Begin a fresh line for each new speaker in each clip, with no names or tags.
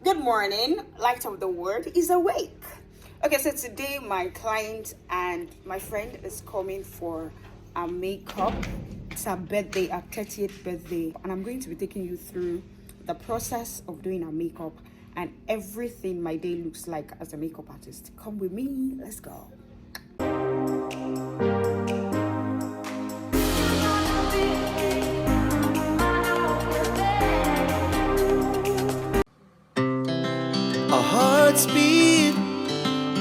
Good morning. Light of the word is awake. Okay, so today my client and my friend is coming for a makeup. It's her birthday, her 30th birthday, and I'm going to be taking you through the process of doing her makeup and everything my day looks like as a makeup artist. Come with me, let's go.
Our hearts beat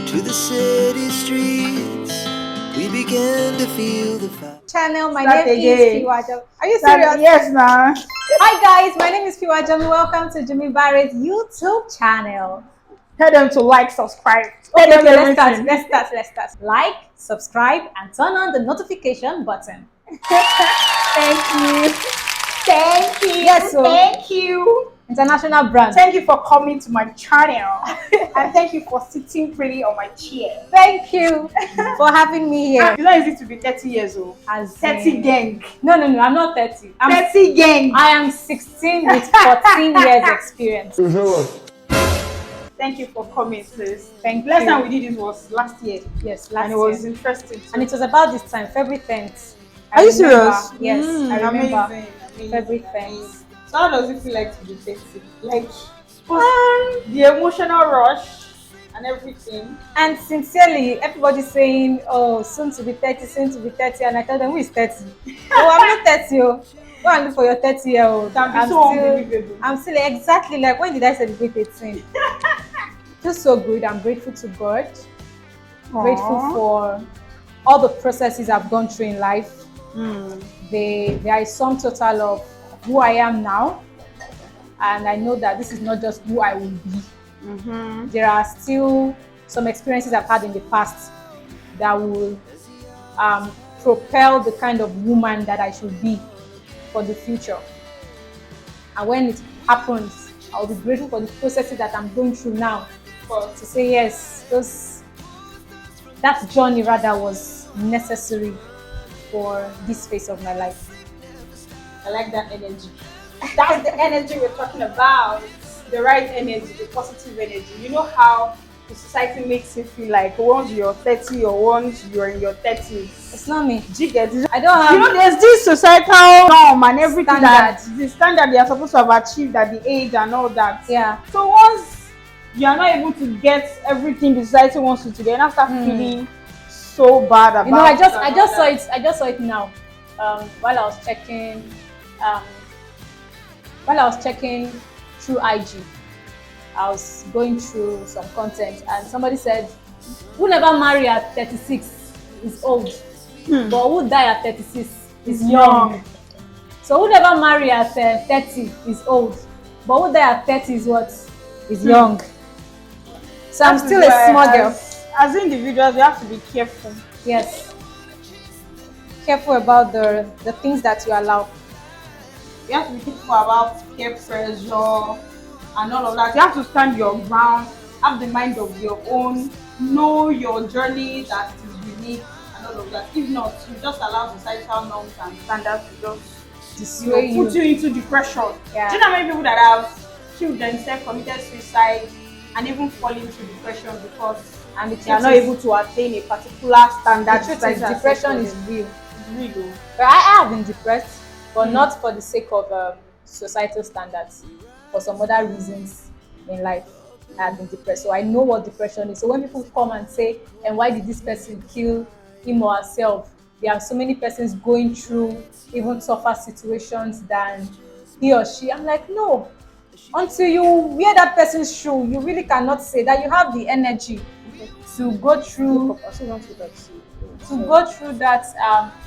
to the city streets. We began to feel the fire.
Channel. My
Start
name
again.
is Fiwajam. Are you serious?
Yes, ma'am.
Hi guys, my name is Fiwajam. Welcome to Jimmy Barrett's YouTube channel.
Tell them to like, subscribe.
Okay, let's start. Like, subscribe, and turn on the notification button.
Thank you. Thank you.
Yes, so
thank you.
international brand.
Thank you for coming to my channel. And thank you for sitting pretty on my chair.
Thank you for having me here.
It's not easy to be 30 years old.
As
30
in-
gang.
No, I'm not 30. I'm
30 gang.
I am 16 with 14 years experience.
Thank you for coming, please.
Thank
Last
you.
time we did this was last year.
Yes, last
And it was
year.
interesting.
And it was about this time, February 10th.
Are you serious?
Yes, I remember.
Amazing.
February 10th.
So how does it feel like to be 30? Like the emotional rush and everything.
And sincerely, everybody's saying, oh, soon to be 30, soon to be 30. And I tell them, who is 30? Oh, I'm not 30. Oh. Go and look for your 30-year-old.
Can be so unbelievable.
I'm still exactly like, when did I celebrate 18? Feels so good. I'm grateful to God. Grateful for all the processes I've gone through in life. There is some total of who I am now. And I know that this is not just who I will be. There are still some experiences I've had in the past that will propel the kind of woman that I should be for the future. And when it happens, I'll be grateful for the processes that I'm going through now. To say yes, that journey rather was necessary for this phase of my life.
I like that energy. That's the energy we're talking about. The right energy, the positive energy. You know how the society makes you feel like once you're 30 or once you're in your 30s.
It's not me.
Do you get it?
I don't have.
You know, there's this societal norm and everything
Standard.
that the standard they are supposed to have achieved at the age and all that.
Yeah.
So once you are not able to get everything the society wants you to get, and start feeling so bad about.
You know, I just saw it now. While I was checking through IG, I was going through some content, and somebody said, "Who never marry at 36 is old, but who die at 36 is young." So who never marry at 30 is old, but who die at 30 is what? Is young. So I'm still a small girl.
As individuals, we have to be careful.
Yes. Careful about the things that you allow.
You have to be careful about peer pressure and all of that. You have to stand your ground, have the mind of your own, know your journey that is unique and all of that. If not, you just allow societal norms and standards to just put you into depression.
Yeah.
Do you know how many people that have killed themselves, committed suicide, and even fall into depression because they are not able to attain a particular standard?
The truth is, depression is real.
It's real.
But I have been depressed, but not for the sake of societal standards. For some other reasons in life, I have been depressed. So I know what depression is. So when people come and say, and why did this person kill him or herself? There are so many persons going through even tougher situations than he or she. I'm like, no. Until you wear that person's shoe, you really cannot say that you have the energy to go through that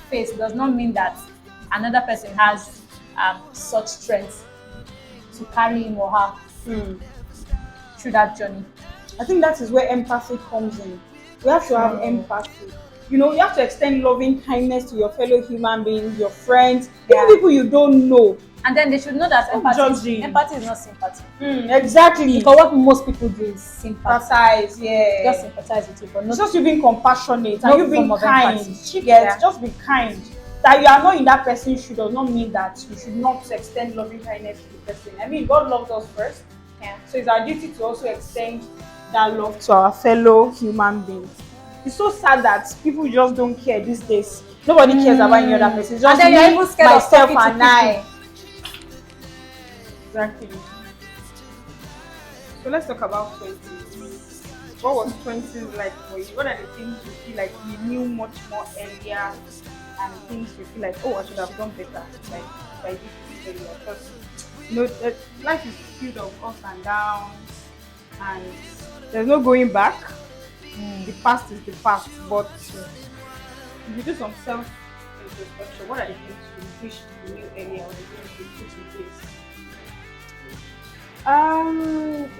phase. Does not mean that another person has such strength to carry him or her through that journey.
I think that is where empathy comes in. We have to have empathy. You know, you have to extend loving kindness to your fellow human beings, your friends, even people you don't know.
And then they should know that empathy is not sympathy.
Exactly.
Because what most people do is
sympathize,
just sympathize with you, but not
just you being compassionate
no
and you being
form of
kind.
empathy.
She gets just be kind. That you are not in that person's shoe does not mean that you should not extend loving kindness to the person. I mean, God loved us first,
Yeah.
So it's our duty to also extend that love to our fellow human beings. It's so sad that people just don't care these days. Nobody cares about any other person. It's
And
just
then you're
me,
even scared of
myself,
talking to
and I.
people.
Exactly. So let's talk about 20s. What was 20s like for you? What are the things you feel like you knew much more earlier, and things you feel like, oh, I should have done better, like if I did this earlier? Because life is filled of ups and downs, and there's no going back. The past is the past, but if you do some self introspection, what are the things you wish you knew earlier, or the things you put in place?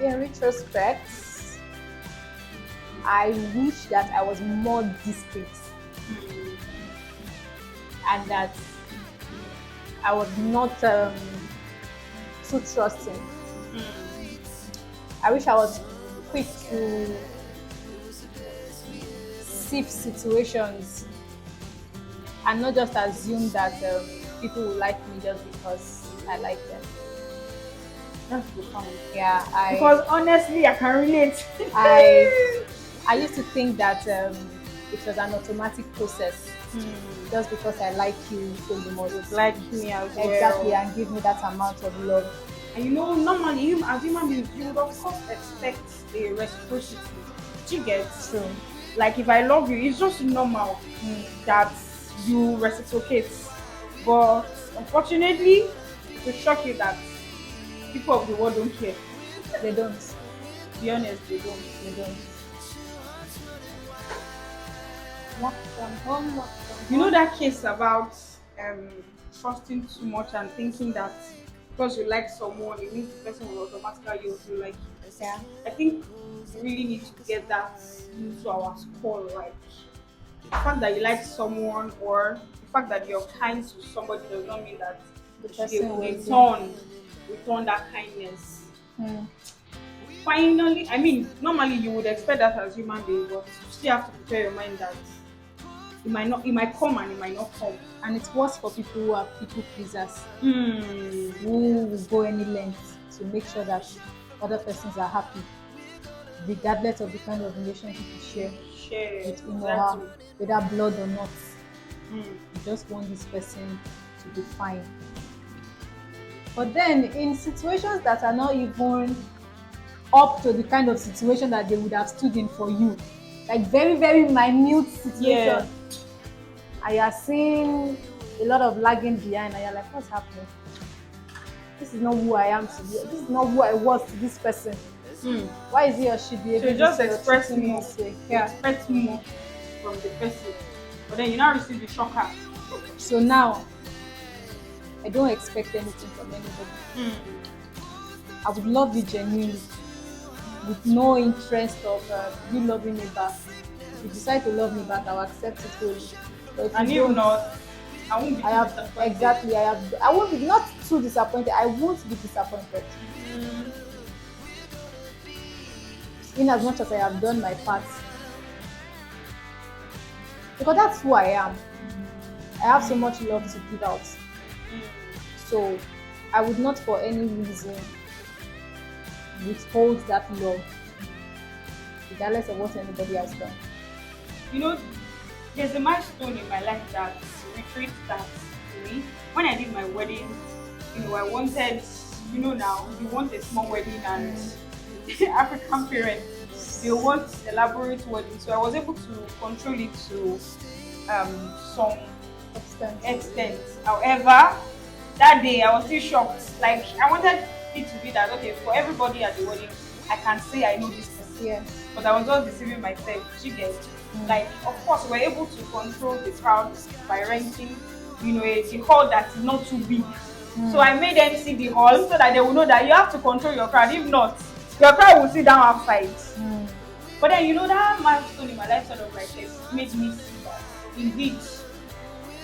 In retrospect, I wish that I was more discreet and that I was not too trusting. I wish I was quick to sift situations and not just assume that people will like me just because I like them.
That's profound.
Yeah,
Because honestly, I can relate.
I used to think that it was an automatic process. Just because I like you, so you must
Like me as well.
exactly and give me that amount of love.
And normally, as human beings, you would of course expect a reciprocity. Do you get?
True.
Like if I love you, it's just normal that you reciprocate. But unfortunately, to shock you that people of the world don't care.
They don't.
To be honest, they don't.
They don't.
You know that case about trusting too much and thinking that because you like someone, it means the person will automatically also like you.
Yeah.
I think we really need to get that into our skull. Like the fact that you like someone or the fact that you're kind to somebody does not mean that
The
they
person
will
will
return that kindness.
Mm.
Finally, I mean, normally you would expect that as human being, but you still have to prepare your mind that it might come and it might not come.
And it's worse for people who are people pleasers,
Hmm.
who will go any length to make sure that other persons are happy, regardless of the kind of relationship you share
Share.
with him or
Exactly.
her, whether blood or not.
Hmm.
You just want this person to be fine. But then, in situations that are not even up to the kind of situation that they would have stood in for you, like very, very minute situation,
Yeah.
and you are seeing a lot of lagging behind, and you're like, what's happening? This is not who I am to you. This is not who I was to this person. Why is he or she
So you
behaving
just
this way or
express
treating me
more.
this way?
You
Yeah.
expect more from the person, but then you now receive the shocker.
So now, I don't expect anything from anybody. I would love you genuinely, with no interest of you loving me back. If you decide to love me back, I'll accept it fully. But if
And
you
if
don't,
not, I won't be
I have
disappointed.
exactly. I won't be not too disappointed. I won't be disappointed. In as much as I have done my part, because that's who I am. I have so much love to give out. So I would not for any reason withhold that love, regardless of what anybody has done.
You know, there's a milestone in my life that recreates that to me. When I did my wedding, I wanted, now you want a small wedding and African parents, they want elaborate wedding. So I was able to control it to some extent. However, that day I was still shocked. Like I wanted it to be that okay for everybody at the wedding, I can say I know this person.
Yes.
But I was just deceiving myself. You get like of course we're able to control the crowd by renting, a hall that is not too big. So I made them see the hall so that they will know that you have to control your crowd. If not, your crowd will sit down outside. But then that milestone in my life sort of like made me see that indeed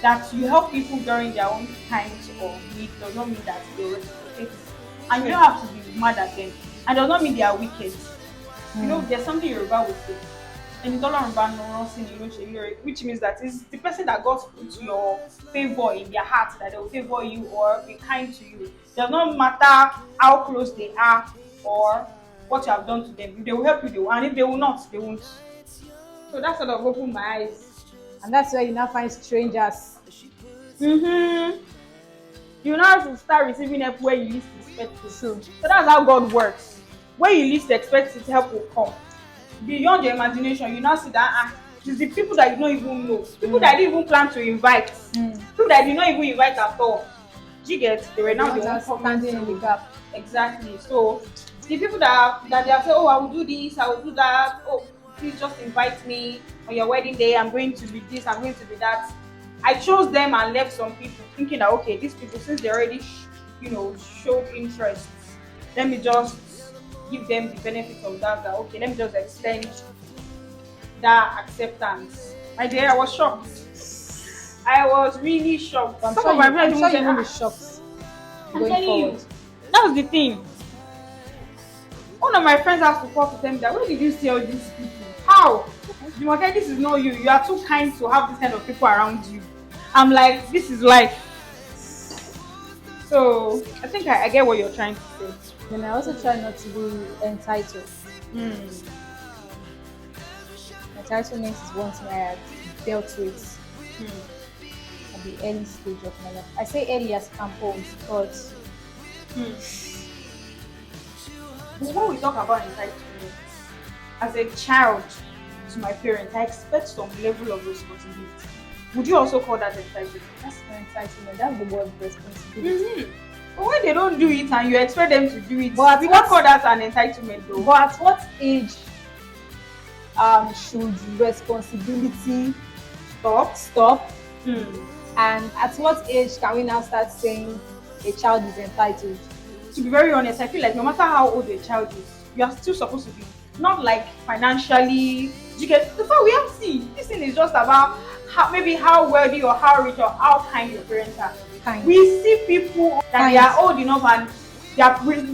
that you help people during their own times of need does not mean that they reciprocate. And you don't have to be mad at them. And does not mean they are wicked. There's something Yoruba would say. And which means that it's the person that God puts your favor in their heart that they will favor you or be kind to you. It does not matter how close they are or what you have done to them. If they will help you, they will, and if they will not, they won't. So that sort of opened my eyes.
And that's where you now find strangers.
Mm-hmm. You now have to start receiving help where you least expect it.
True.
So that's how God works. Where you least expect it, help will come. Beyond your imagination, you now see that it's the people that you don't even know, people that you didn't even plan to invite, people that you don't even invite at all. Do you get? They were now the ones
standing in the gap.
Exactly. So the people that they have said, oh, I will do this, I will do that. Oh, please just invite me on your wedding day. I'm going to be this, I'm going to be that. I chose them and left some people thinking that okay, these people, since they already showed interest, let me just give them the benefit of that okay, let me just extend that acceptance. My dear, I was shocked. I was really shocked.
I'm
Some
sure
of my
you,
friends
I'm sure
even
you
said,
will be shocked
I'm
going
telling
forward.
you, that's the thing. One of my friends has to call to tell me that, where did you see all these people? How? Jumoke, this is not you. You are too kind to have this kind of people around you. I'm like, this is life. So I think I get what you're trying to say.
And I also try not to be entitled. Entitlement is one thing I have dealt with at the early stage of my life. I say early as campus, but
But when we talk about entitlement, as a child to my parents, I expect some level of responsibility. Would you also call that entitlement?
that's not entitlement. That's the word responsibility.
But when they don't do it and you expect them to do it,
But
we don't call that an entitlement though.
But at what age should responsibility stop? And at what age can we now start saying a child is entitled?
To be very honest, I feel like no matter how old a child is, you are still supposed to be not like financially. You get the fact we have seen this thing is just about how wealthy or how rich or how kind your parents are.
Kind.
We see people that they are old enough and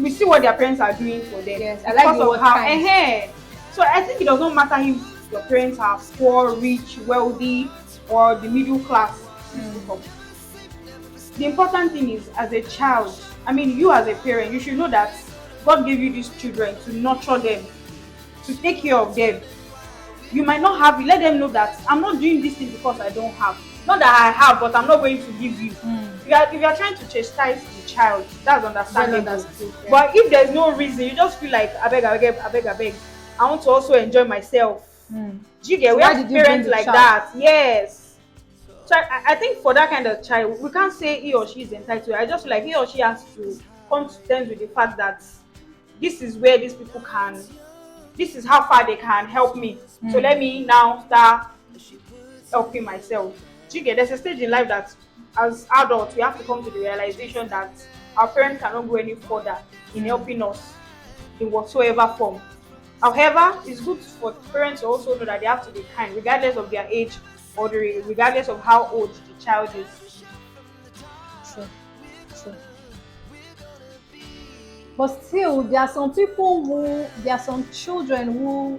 we see what their parents are doing for them.
Yes, I like the word kind.
So I think it does not matter if your parents are poor, rich, wealthy, or the middle class. The important thing is, as a child, I mean, you as a parent, you should know that God gave you these children to nurture them, to take care of them. You might not have it. Let them know that I'm not doing this thing because I don't have. Not that I have, but I'm not going to give you. If you are trying to chastise the child, that's understandable.
Yeah.
But if there's no reason, you just feel like I beg, I want to also enjoy myself. Do you get?
So
we
why
have
did you bring
parents
the
like
child?
that. Yes. So I think for that kind of child, we can't say he or she is entitled. I just feel like he or she has to come to terms with the fact that this is where these people can, this is how far they can help me. So let me now start helping myself. Do you get? There's a stage in life that as adults we have to come to the realization that our parents cannot go any further in helping us in whatsoever form. However, it's good for parents to also know that they have to be kind regardless of their age or regardless of how old the child is.
True. But still, there are some children who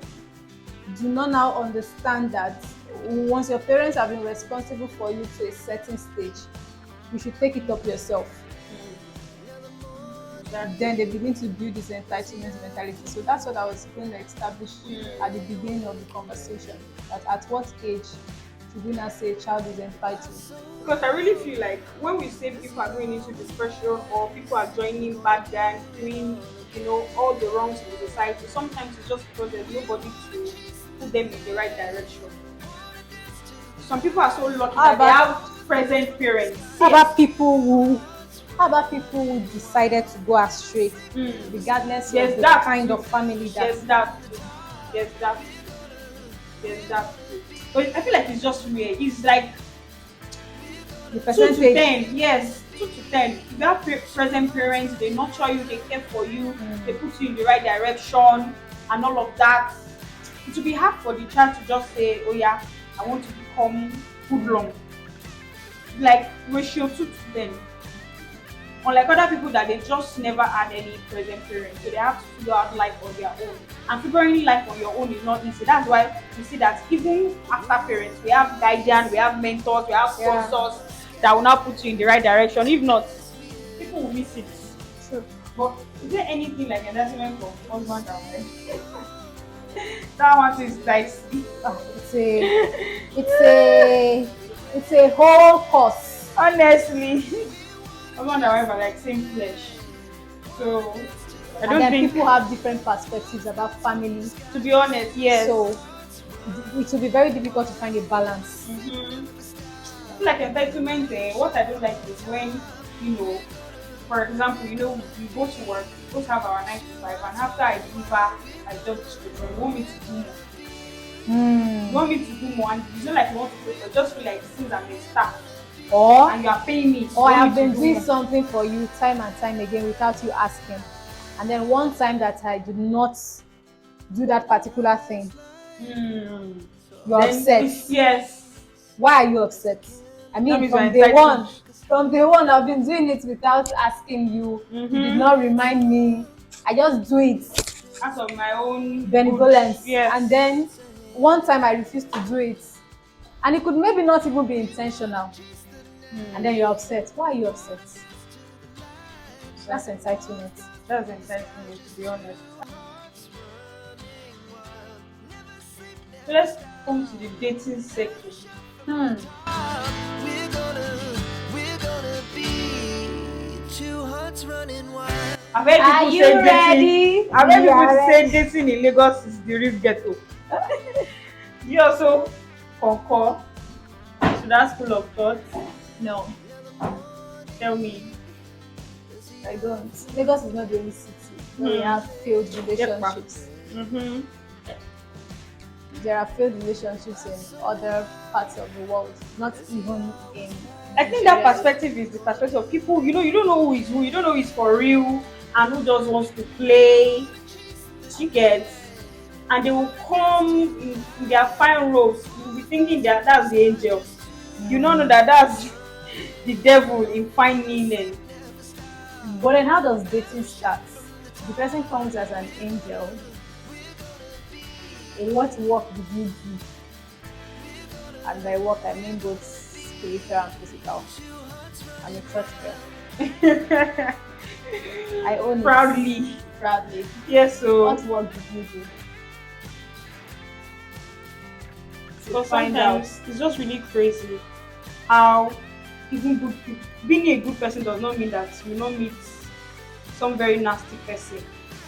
do not now understand that once your parents have been responsible for you to a certain stage, you should take it up yourself. Then they begin to build this entitlement mentality. So that's what I was going to establish at the beginning of the conversation. That at what age should we not say a child is entitled?
Because I really feel like when we say people are going into depression or people are joining bad gangs, doing all the wrongs in the society, sometimes it's just because there's nobody to put them in the right direction. Some people are so lucky that they have present parents.
How about people who decided to go astray, regardless of the kind of family that?
Yes, that. But I feel like it's just rare. It's like
The
2 to
percentage.
10. Yes, 2 to 10. If you have present parents, they nurture you, they care for you, they put you in the right direction, and all of that. It will be hard for the child to just say, "Oh yeah, I want to become hoodlum." Like ratio 2 to 10. Unlike other people that they just never had any present parents, so they have to figure out life on their own. And figuring life on your own is not easy. That's why you see that even after parents, we have guardians, we have mentors, we have sponsors that will now put you in the right direction. If not, people will miss it.
True.
But is there anything like entertainment for husband and wife? That one is dicey.
Ah, it's a whole course.
Honestly, husband and wife are like same flesh. So I
And
don't
then
think,
people have different perspectives about family.
to be honest, yes.
So it will be very difficult to find a balance.
Mm-hmm. I feel like entitlement, what I don't like is when, you know, for example, we go to work, we both have our 9 to 5, and after I deliver my job description, you want me to do more. You want me to do more, and it's not like you want to do it, just feel like since I'm a staff
Or
and you are paying me.
or I
you want
have
me to
been
do
doing
more.
something for you time and time again without you asking. And then one time that I did not do that particular thing, you're
Then
upset.
yes,
Why are you upset? I
that
mean,
means you're
from day
entitled.
one, I've been doing it without asking you. You did not remind me. I just do it
Out of my own
benevolence.
good, yes.
And then one time I refused to do it. And it could maybe not even be intentional. And then you're upset. Why are you upset? That's entitlement.
That's entitlement, to be honest. So let's come to the dating sector.
We're gonna be two hearts running wild.
I've heard
Are
people
you
say
ready?
dating. I've heard
You are
people say
ready.
dating in Lagos is the real ghetto. You also concur to that school of thought?
No,
Tell me.
I don't. Lagos is not the only city where we have failed relationships.
Mm-hmm.
There are failed relationships in other parts of the world, not even in
I think that
Nigeria.
perspective is the perspective of people, you don't know who is who, you don't know who is for real and who just wants to play. She gets, and they will come in their fine robes. You'll be thinking that that's the angel. You don't know that that's the devil in fine linen.
But then how does dating start? The person comes as an angel. What work did you do? And by work I mean both spiritual and physical. I'm a church girl. I own
Proudly.
it. Proudly.
Yes, so
What work did you do?
because
Find out.
sometimes it's just really crazy how even good people, being a good person does not mean that you will not meet some very nasty person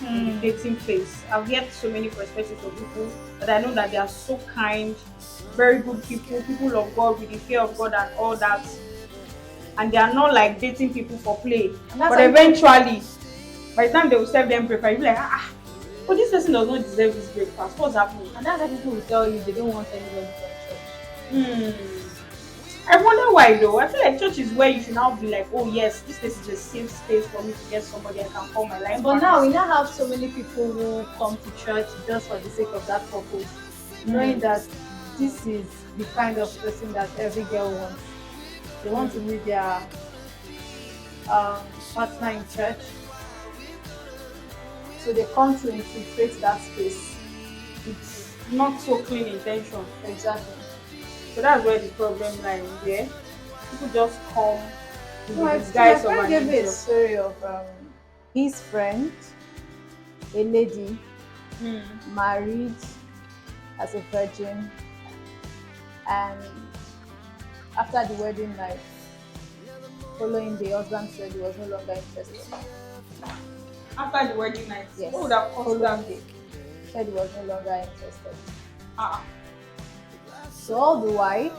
in the dating phase. I've heard so many perspectives of people that I know that they are so kind, very good people, people of God with the fear of God and all that, and they are not like dating people for play.
And that's
But
why
eventually, by the time they will serve them breakfast, you'll be like, but this person does not deserve this breakfast. What's happening?
And that's why people will tell you they don't want anybody from church.
I wonder why though. I feel like church is where you should now be like, oh yes, this place is a safe space for me to get somebody I can call my life
But
partner.
now we now have so many people who come to church just for the sake of that purpose, knowing that this is the kind of person that every girl wants. They want to meet their partner in church, so they come to infiltrate that space.
It's not so clean intention.
Exactly.
So that's where the problem lies there. People just come with
My
the disguise of
friend
an
gave me a
angel.
story of his friend, a lady, married as a virgin, and after the wedding night, following the husband said he was no longer interested.
After the wedding night,
Yes.
what would have caused that?
Following the said he was no longer interested.
Ah,
So all the while,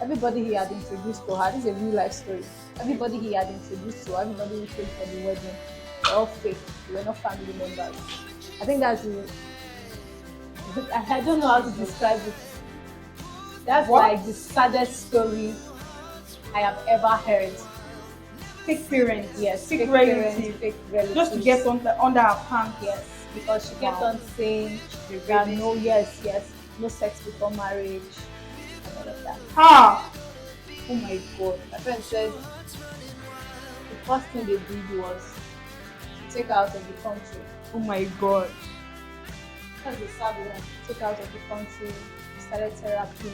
everybody he had introduced to her, this is a real life story. Everybody he had introduced to her, everybody who came for the wedding, they're all fake. They were not family members. I think that's the I don't know how to describe it. That's
What?
like the saddest story I have ever heard.
fake parents,
Yes,
fake
fake
relatives,
parents, fake relatives.
just to get under her pants.
Yes, because she kept
Wow.
on saying that no, no sex before marriage and all of that.
Ah,
Oh my god. My friend said the first thing they did was to take her out of the country.
oh my God.
That's the sad one. Took her out of the country, started therapy,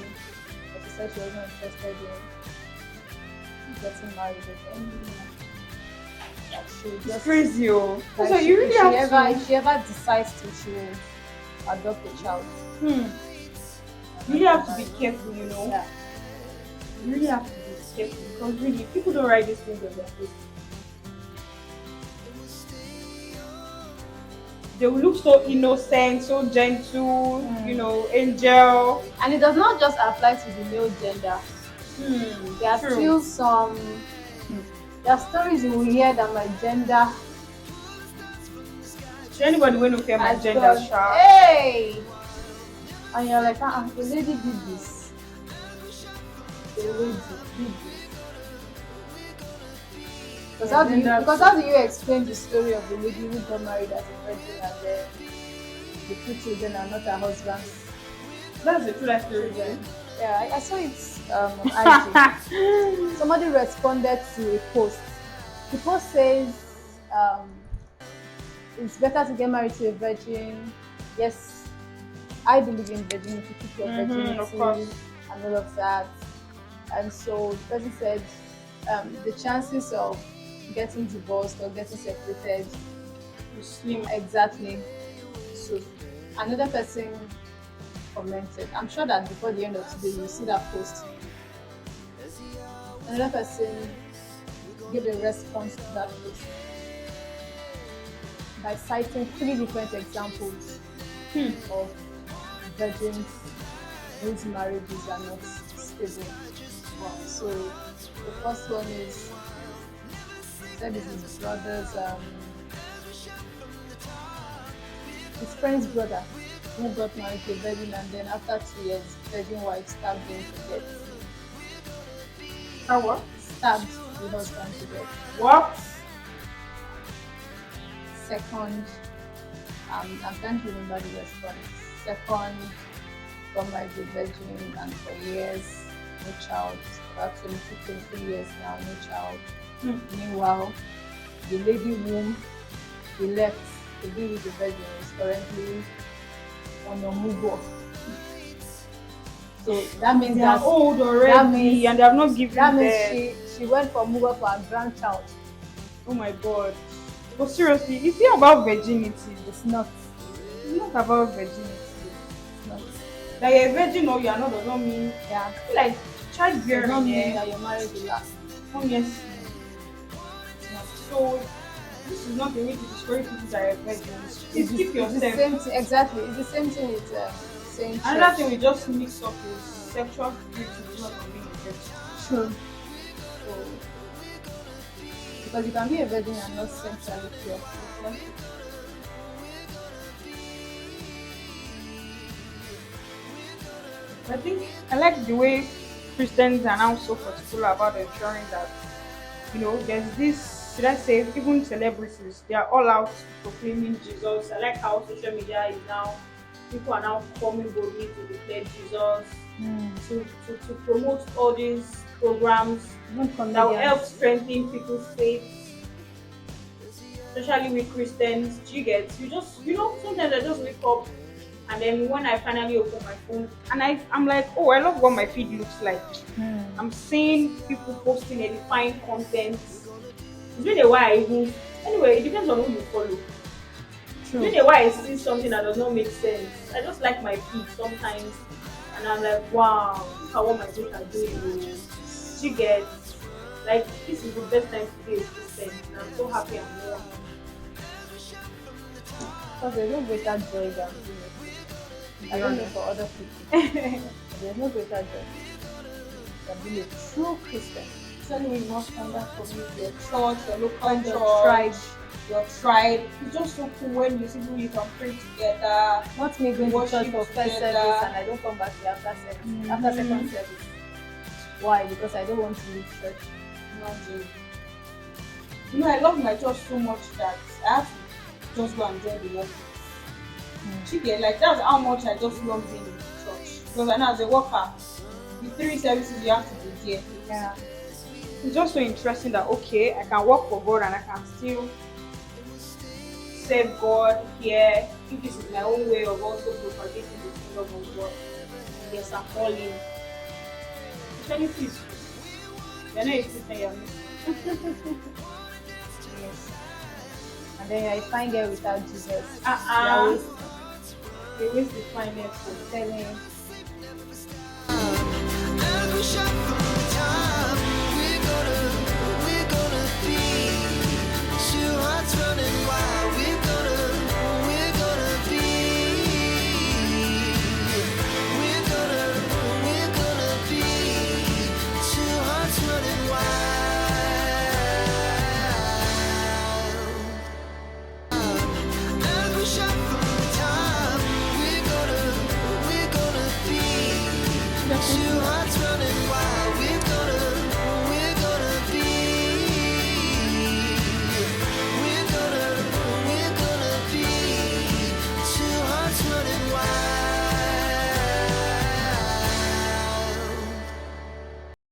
but she said she wasn't interested in getting married again. Like she will
It's
just
crazy, oh.
like
So you really have
if she ever decides to, she will adopt a child.
you really have to be careful, you know.
Yeah.
You really have to be careful because really people don't write these things on their face. They will look so innocent, so gentle, you know, angel.
And it does not just apply to the male gender. There are
True.
still some there are stories you will hear that my gender
So anybody when no care my
has
gender,
gone,
sharp.
hey, and you're like, the lady did this. The lady did this. Because how do you explain the story of the lady who got married as a virgin and then the two children are not her husband's
That's the true life story.
children? Yeah, I saw it on IG. Somebody responded to a post. The post says, it's better to get married to a virgin. Yes, I believe in virginity, keep your virginity
of course.
and all of that. And so the person said the chances of getting divorced or getting separated
You slim.
exactly. So another person commented. I'm sure that before the end of today you'll see that post. Another person gave a response to that post by citing 3 different examples of virgins whose marriages are not stable. So the first one is said this is his brother's his friend's brother who got married to a virgin and then after 2 years virgin wife stabbed him to death.
How what?
Stabbed the husband to death.
What?
Second, I'm trying to remember the response. Second, got married to a virgin and for years, no child. About 22, 23 years now, no child. Meanwhile, the lady whom he left to be with the virgin is currently on a move off. So that means
They are
that
old already
that means-
and they have not given
that
birth.
means she went for move off for her grandchild.
Oh my god. But seriously, it's not about virginity.
It's not.
It's not about virginity.
It's not.
That you're a virgin or you are not does not mean
Yeah.
I feel like
It
childbearing.
does not mean that your marriage will last.
Oh yes. It's not. So this is not the way to discourage people that are virgins. Please keep
It's the
yourself.
same thing, exactly. It's the same thing with saying
Another
church.
thing we just mix up is sexual purity is not being a virgin.
True.
So
Because you can be a virgin and not sexually pure.
I think I like the way Christians are now so particular about ensuring that, you know, there's this, should I say, even celebrities, they are all out proclaiming Jesus. I like how social media is now, people are now coming boldly to declare Jesus, to promote all these programs that will help strengthen people's faith, especially with Christians. Do you get? You know, sometimes I just wake up and then when I finally open my phone and I'm like, oh, I love what my feed looks like. I'm seeing people posting edifying content. It's really why I even, anyway, it depends on who you follow.
True.
Really why I see something that does not make sense. I just like my feed sometimes and I'm like, wow, look at what my feet are doing. Do you get? Like, this is the best time to be a Christian and I'm so happy I'm one.
Because there's no greater joy than being a Christian. I don't know for other people. There's no greater joy than being a true Christian.
Especially when you not stand up for me, your church, your local
Find
church,
your tribe.
your tribe. It's just so cool when you see people you can pray together.
Not me going to
Worship
church for first
together.
service and I don't come back here after service. After second service. Why? Because I don't want to leave church.
Not you. You know, I love my church so much that I have to just go and join the work. You get, like, that's how much I just love being in church. Because I know as a worker, the 3 services you have to be there.
Yeah.
It's just so interesting that, okay, I can work for God and I can still serve God here. If this is my own way of also propagating the kingdom of God. Yes, I'm calling. It's any peace. You're not a Christian, you're missing.
fineness. And then you're a fine girl without Jesus.
Uh-uh.
You're
They waste the finance.
telling.
As we shop for